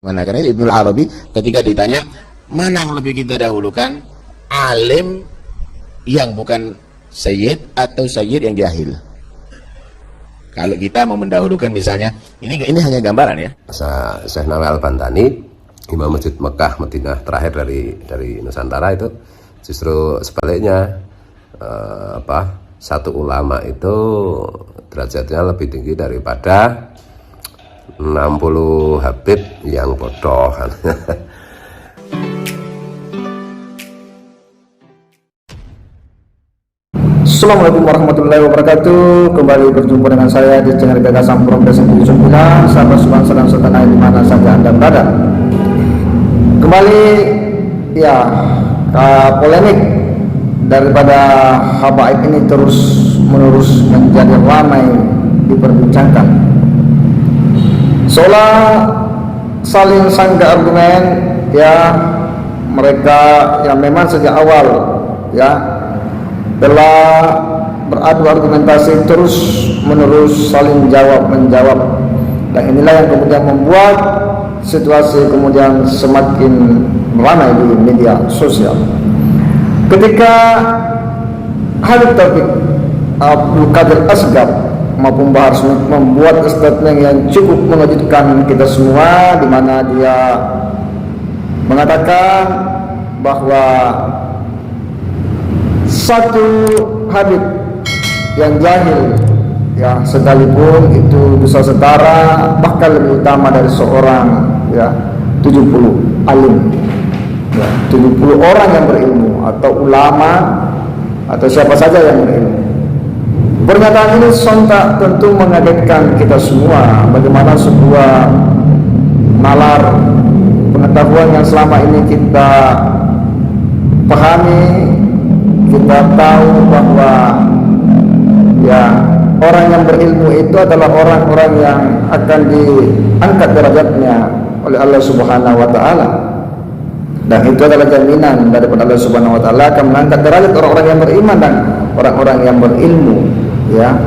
Mana karena Ibnu Arabi ketika ditanya mana yang lebih kita dahulukan, alim yang bukan sayyid atau sayyid yang jahil. Kalau kita mau mendahulukan misalnya, ini hanya gambaran ya. Syekh Nawawi Al-Bantani, Imam Masjid Mekah Madinah terakhir dari Nusantara itu justru sebaliknya, satu ulama itu derajatnya lebih tinggi daripada 60 habib yang bodoh. Assalamualaikum warahmatullahi wabarakatuh. Kembali berjumpa dengan saya di channel Gagasan Progres 79. Sahabat sebangsa dan setanah di mana saja Anda berada. Kembali ya, polemik daripada habaib ini terus menerus menjadi ramai diperbincangkan. Seolah saling sanggah argumen ya, mereka yang memang sejak awal ya telah beradu argumentasi terus menerus saling menjawab, dan inilah yang kemudian membuat situasi kemudian semakin ramai di media sosial. Ketika Habib Taufik Abdul Qadir Asgaf maupun Bahar Smith membuat statement yang cukup mengejutkan kita semua, di mana dia mengatakan bahwa satu Habib yang jahil ya sekalipun itu bisa setara bahkan lebih utama dari seorang ya 70 alim ya, 70 orang yang berilmu atau ulama atau siapa saja yang berilmu. Pernyataan ini sontak tentu mengagetkan kita semua, bagaimana sebuah nalar pengetahuan yang selama ini kita pahami, kita tahu bahwa ya orang yang berilmu itu adalah orang-orang yang akan diangkat derajatnya oleh Allah Subhanahu wa taala. Dan itu adalah jaminan daripada Allah Subhanahu wa taala akan mengangkat derajat orang-orang yang beriman dan orang-orang yang berilmu ya.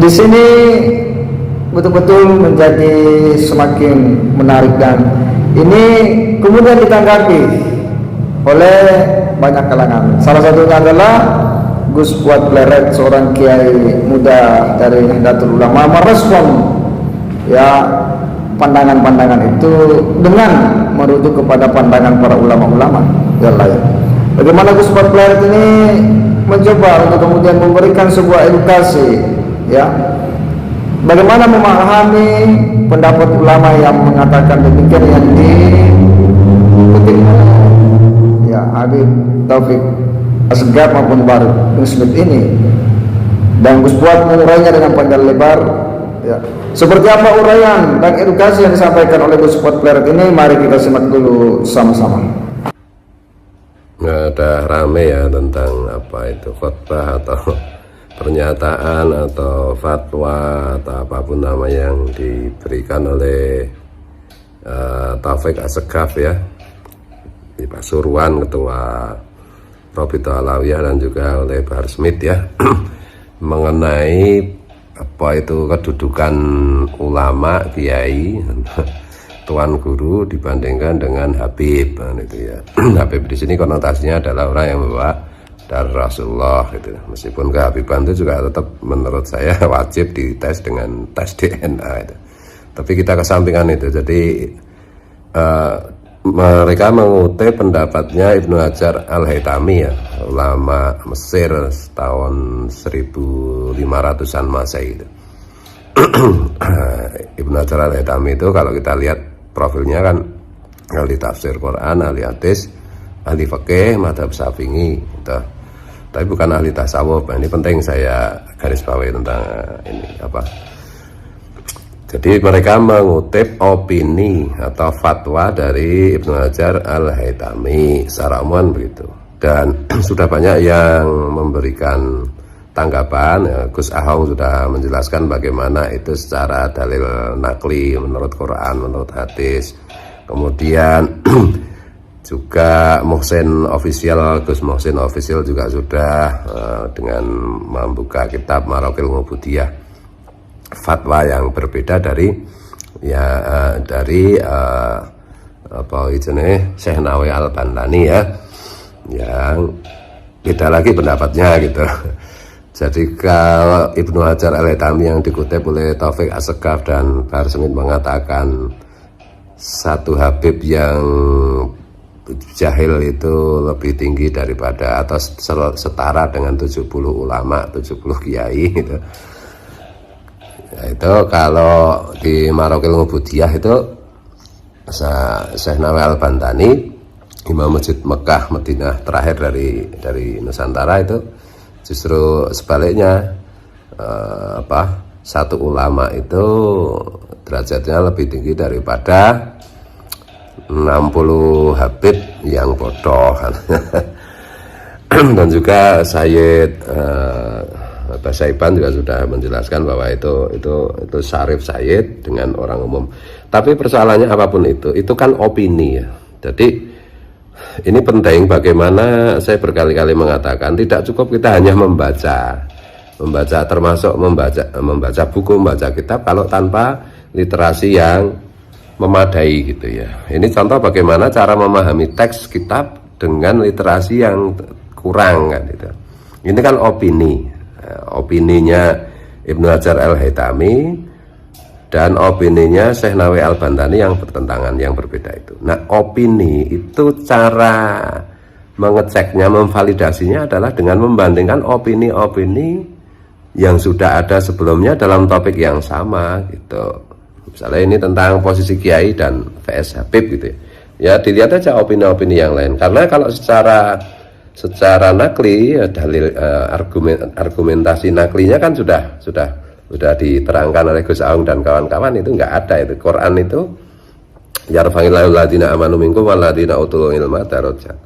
Di sini betul-betul menjadi semakin menarik, dan ini kemudian ditanggapi oleh banyak kalangan. Salah satunya adalah Gus Fuad Pleret, seorang kiai muda dari Nahdlatul Ulama, merespon ya pandangan-pandangan itu dengan merujuk kepada pandangan para ulama-ulama yang lain. Bagaimana Gus Fuad Pleret ini mencoba untuk kemudian memberikan sebuah edukasi ya, bagaimana memahami pendapat ulama yang mengatakan demikian yang dikutip ya Habib Taufik Asgaf maupun Bahar Smith ini, dan Gus Fuad mengurainya dengan panjang lebar ya. Seperti apa uraian dan edukasi yang disampaikan oleh Gus Fuad Pleret ini, mari kita simak dulu sama-sama. Ada rame ya tentang apa itu khotbah atau pernyataan atau fatwa atau apapun nama yang diberikan oleh Taufik Asgaf ya, di Pasuruan, ketua Robito Alawiyah, dan juga oleh Bahar Smith ya mengenai apa itu kedudukan ulama, kiai, tuan guru dibandingkan dengan Habib itu ya. Habib di sini konotasinya adalah orang yang membawa dari Rasulullah gitu. Meskipun kehabiban itu juga tetap menurut saya wajib dites dengan tes DNA itu. Tapi kita kesampingkan itu. Jadi mereka mengutip pendapatnya Ibnu Hajar Al-Haytami ya, ulama Mesir tahun 1500-an Masehi itu. Ibnu Hajar Al-Haytami itu kalau kita lihat profilnya kan ahli tafsir Quran, ahli hadis, ahli fikih, mazhab Syafi'i gitu. Tapi bukan ahli tasawuf. Ini penting saya garis bawahi tentang ini apa. Jadi mereka mengutip opini atau fatwa dari Ibnu Hajar Al-Haytami secara umum begitu, dan sudah banyak yang memberikan tanggapan ya. Gus Ahong sudah menjelaskan bagaimana itu secara dalil nakli menurut Quran, menurut hadis. Kemudian juga Muhsin Official, Gus Muhsin Official juga sudah dengan membuka kitab Marokil Ngubudiyah, fatwa yang berbeda dari ya dari apa itu nih Syekh Nawawi Al-Bantani ya, yang beda lagi pendapatnya gitu. Jadi kalau Ibnu Hajar Al-Haytami yang dikutip oleh Taufik As-Sekaf dan Bahar Smith mengatakan satu Habib yang jahil itu lebih tinggi daripada atau setara dengan 70 ulama, 70 kiai gitu. Ya, itu kalau di Marokil Ngubudiyah itu Syekh Nawawi Al-Bantani, Imam Masjid Mekah Madinah terakhir dari Nusantara, itu justru sebaliknya, satu ulama itu derajatnya lebih tinggi daripada 60 Habib yang bodoh. Dan juga Sayyid Basaiban juga sudah menjelaskan bahwa itu Syarif Sayyid dengan orang umum. Tapi persoalannya apapun itu kan opini ya. Jadi ini penting, bagaimana saya berkali-kali mengatakan tidak cukup kita hanya membaca termasuk membaca buku, membaca kitab kalau tanpa literasi yang memadai gitu ya. Ini contoh bagaimana cara memahami teks kitab dengan literasi yang kurang kan gitu. Ini kan opininya Ibnu Hajar Al-Haytami dan opininya Syekh Nawawi Al-Bantani yang bertentangan, yang berbeda itu. Nah, opini itu cara mengeceknya, memvalidasinya adalah dengan membandingkan opini-opini yang sudah ada sebelumnya dalam topik yang sama gitu. Misalnya ini tentang posisi kiai dan VS Habib gitu ya. Ya dilihat aja opini-opini yang lain. Karena kalau secara nakli ya, dalil argumentasi naklinya kan sudah diterangkan oleh Gus Aung dan kawan-kawan, itu nggak ada. Itu Quran itu yarfa'illahu alladziina aamanu minkum walladziina utul ilma darajat.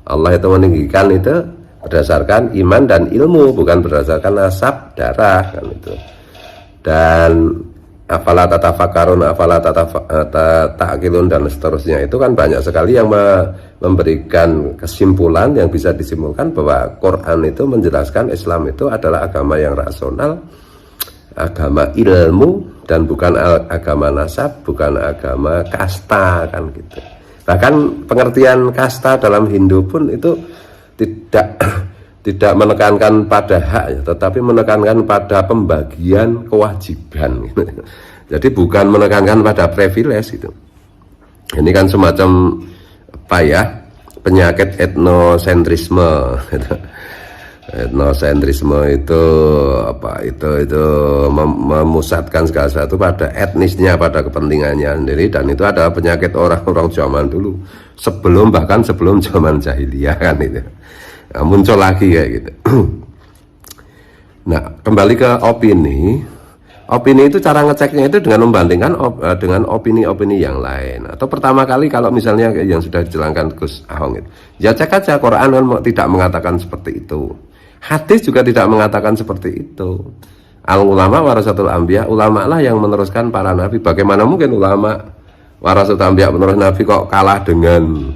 Allah itu meninggikan itu berdasarkan iman dan ilmu, bukan berdasarkan nasab darah kan itu. Dan afala tatafakkarun, afala ta'qilun dan seterusnya, itu kan banyak sekali yang memberikan kesimpulan yang bisa disimpulkan bahwa Quran itu menjelaskan Islam itu adalah agama yang rasional, agama ilmu, dan bukan agama nasab, bukan agama kasta kan gitu. Bahkan pengertian kasta dalam Hindu pun itu tidak menekankan pada hak, tetapi menekankan pada pembagian kewajiban. Jadi bukan menekankan pada privilege itu. Ini kan semacam penyakit etnosentrisme. Etnosentrisme itu memusatkan segala sesuatu pada etnisnya, pada kepentingannya sendiri, dan itu adalah penyakit orang-orang zaman dulu, bahkan sebelum zaman jahiliyah kan itu. Nah, muncul lagi kayak gitu. Nah, kembali ke opini itu cara ngeceknya itu dengan membandingkan dengan opini-opini yang lain. Atau pertama kali kalau misalnya yang sudah dijelangkan Gus Ahong itu, ya cek aja Quran tidak mengatakan seperti itu, hadis juga tidak mengatakan seperti itu. Al ulama warasatul anbiya, ulama lah yang meneruskan para nabi. Bagaimana mungkin ulama warasatul anbiya penerus nabi kok kalah dengan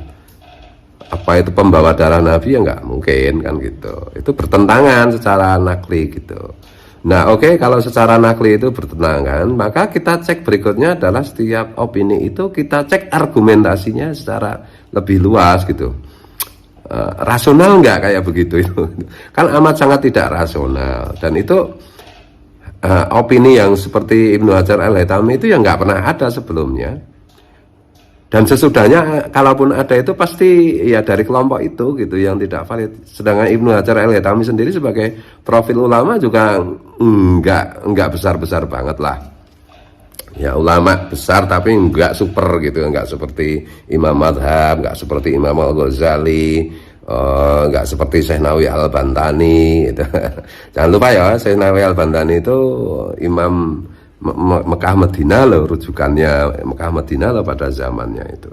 pembawa darah Nabi? Ya nggak mungkin kan gitu. Itu bertentangan secara nakli gitu. Nah oke, kalau secara nakli itu bertentangan, maka kita cek berikutnya adalah setiap opini itu kita cek argumentasinya secara lebih luas gitu. Rasional nggak kayak begitu itu? Kan amat sangat tidak rasional. Dan itu opini yang seperti Ibnu Hajar Al-Haytami itu yang nggak pernah ada sebelumnya. Dan sesudahnya kalaupun ada itu pasti ya dari kelompok itu gitu yang tidak valid. Sedangkan Ibnu Hajar Al-Haytami sendiri sebagai profil ulama juga enggak besar-besar banget lah. Ya ulama besar tapi enggak super gitu, enggak seperti Imam Madhab, enggak seperti Imam Al-Ghazali, enggak seperti Syekh Nawawi Al-Bantani gitu. Jangan lupa ya, Syekh Nawawi Al-Bantani itu Imam Mekah Madinah loh, rujukannya Mekah Madinah loh pada zamannya itu.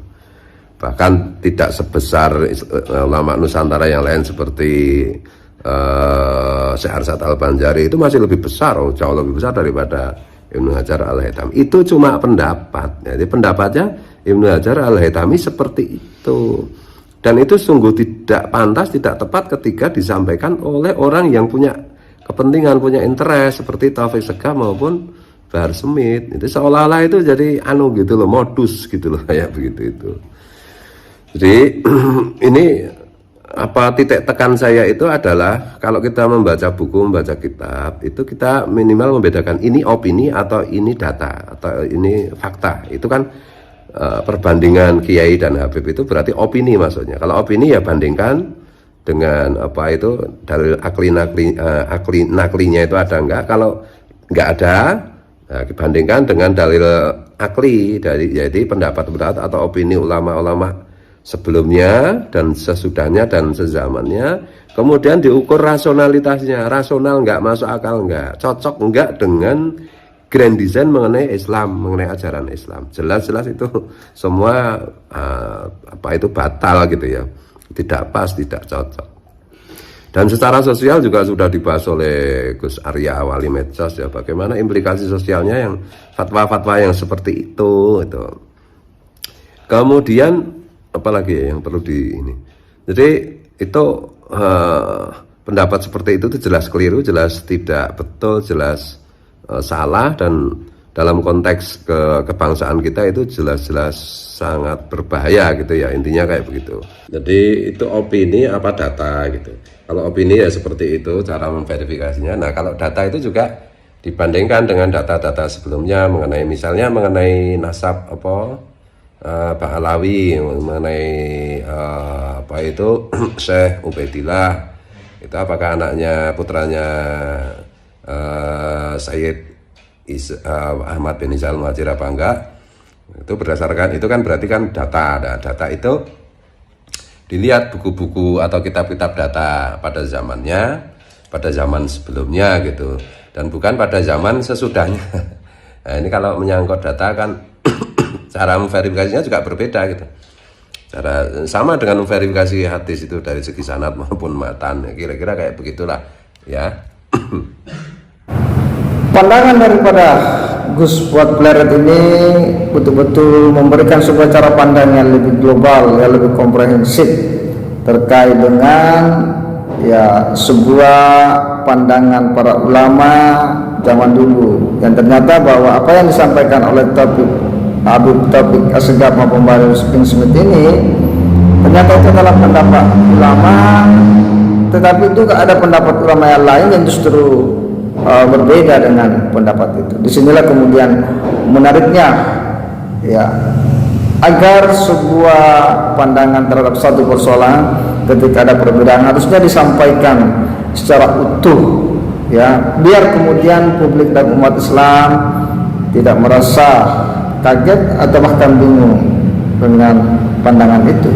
Bahkan tidak sebesar ulama Nusantara yang lain seperti Syekh Arsad Al-Banjari, itu masih lebih besar, jauh lebih besar daripada Ibnu Hajar Al-Haytami. Itu cuma pendapat. Jadi pendapatnya Ibnu Hajar Al-Haytami seperti itu. Dan itu sungguh tidak pantas, tidak tepat ketika disampaikan oleh orang yang punya kepentingan, punya interest seperti Taufik Sekaf maupun Bahar Smith itu seolah-olah itu jadi anu gitu loh, modus gitu loh kayak begitu itu. Jadi ini apa titik tekan saya itu adalah kalau kita membaca buku, membaca kitab itu kita minimal membedakan ini opini atau ini data atau ini fakta. Itu kan perbandingan Kiai dan Habib itu berarti opini maksudnya. Kalau opini ya bandingkan dengan apa itu dalil akli naklinya itu ada enggak. Kalau enggak ada, nah, dibandingkan dengan dalil akli dari jadi pendapat-pendapat atau opini ulama-ulama sebelumnya dan sesudahnya dan sezamannya, kemudian diukur rasionalitasnya, rasional enggak, masuk akal enggak, cocok enggak dengan grand design mengenai Islam, mengenai ajaran Islam. Jelas-jelas itu semua apa itu batal gitu ya, tidak pas, tidak cocok. Dan secara sosial juga sudah dibahas oleh Gus Arya Wali Medsos ya, bagaimana implikasi sosialnya yang fatwa-fatwa yang seperti itu. Kemudian apalagi ya yang perlu di ini. Jadi itu pendapat seperti itu jelas keliru, jelas tidak betul, jelas salah, dan dalam konteks kebangsaan kita itu jelas-jelas sangat berbahaya gitu ya, intinya kayak begitu. Jadi itu opini apa data gitu. Kalau opini ya seperti itu cara memverifikasinya. Nah kalau data itu juga dibandingkan dengan data-data sebelumnya mengenai misalnya mengenai nasab apa Ba'alawi, mengenai apa itu Syekh Ubaidillah itu apakah anaknya putranya Sayyid Ahmad bin Isa Al-Muhajir apa enggak. Itu berdasarkan itu kan berarti kan data. Nah, data itu dilihat buku-buku atau kitab-kitab data pada zamannya, pada zaman sebelumnya gitu, dan bukan pada zaman sesudahnya. Nah, ini kalau menyangkut data kan cara memverifikasinya juga berbeda gitu. Cara sama dengan memverifikasi hadis itu dari segi sanad maupun matan, kira-kira kayak begitulah ya. Pandangan daripada Gus Fuad Pleret ini betul-betul memberikan sebuah cara pandang yang lebih global, yang lebih komprehensif terkait dengan ya sebuah pandangan para ulama zaman dulu, yang ternyata bahwa apa yang disampaikan oleh Habib Taufik Assegaf maupun Bahar Smith ini ternyata itu adalah pendapat ulama, tetapi itu ada pendapat ulama yang lain yang justru berbeda dengan pendapat itu. Disinilah kemudian menariknya ya, agar sebuah pandangan terhadap satu persoalan ketika ada perbedaan harusnya disampaikan secara utuh ya, biar kemudian publik dan umat Islam tidak merasa kaget atau bahkan bingung dengan pandangan itu.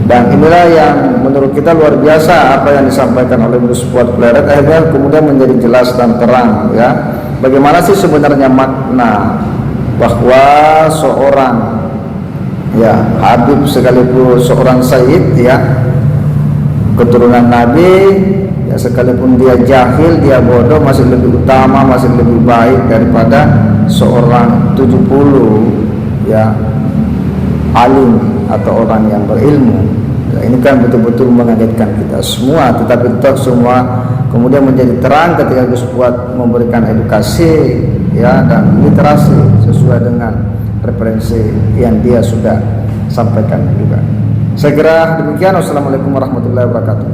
Dan inilah yang menurut kita luar biasa apa yang disampaikan oleh Gus Fuad Pleret, akhirnya kemudian menjadi jelas dan terang ya, bagaimana sih sebenarnya makna bahwa seorang ya Habib sekaligus seorang Sayyid ya, keturunan Nabi ya, sekalipun dia jahil, dia bodoh, masih lebih utama, masih lebih baik daripada seorang 70 ya alim atau orang yang berilmu. Ya, ini kan betul-betul mengagetkan kita semua, tetapi tetap semua kemudian menjadi terang ketika Gus Fuad memberikan edukasi ya dan literasi sesuai dengan referensi yang dia sudah sampaikan juga. Saya kira demikian. Wassalamualaikum warahmatullahi wabarakatuh.